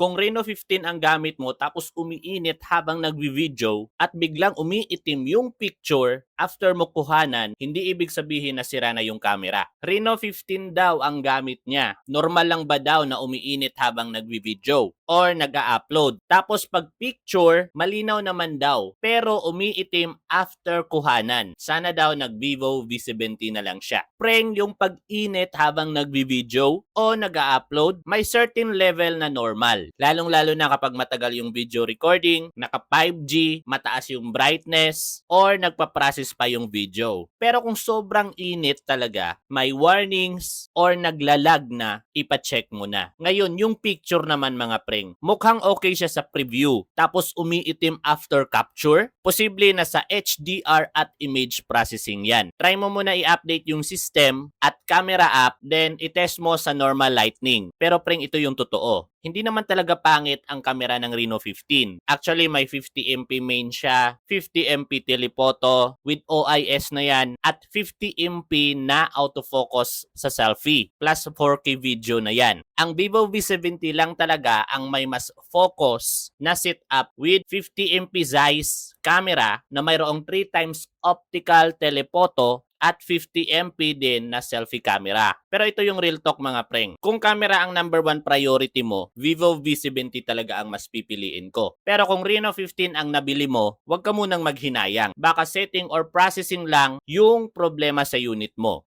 Kung Reno 15 ang gamit mo tapos umiinit habang nagvi-video at biglang umiitim yung picture after mo kuhanan, hindi ibig sabihin na sira na yung camera. Reno 15 daw ang gamit niya. Normal lang ba daw na umiinit habang nagvi-video or nag-a-upload? Tapos pag picture, malinaw naman daw pero umiitim after kuhanan. Sana daw nag-Vivo V70 na lang siya. Preng, yung pag-init habang nagvi-video o nag-a-upload, may certain level na normal. Lalong-lalo na kapag matagal yung video recording, naka 5G, mataas yung brightness, or nagpa-process pa yung video. Pero kung sobrang init talaga, may warnings or naglalag na, ipacheck mo na. Ngayon, yung picture naman mga preng, mukhang okay siya sa preview, tapos umiitim after capture, posible na sa HDR at image processing yan. Try mo muna i-update yung system at camera app, then itest mo sa normal lightning. Pero preng, ito yung totoo. Hindi naman talaga pangit ang kamera ng Reno 15. Actually, may 50MP main siya, 50MP telephoto with OIS na yan, at 50MP na autofocus sa selfie, plus 4K video na yan. Ang Vivo V70 lang talaga ang may mas focus na setup with 50MP Zeiss camera na mayroong 3 times optical telephoto at 50MP din na selfie camera. Pero ito yung real talk mga preng. Kung camera ang number 1 priority mo, Vivo V70 talaga ang mas pipiliin ko. Pero kung Reno 15 ang nabili mo, huwag ka munang maghinayang. Baka setting or processing lang yung problema sa unit mo.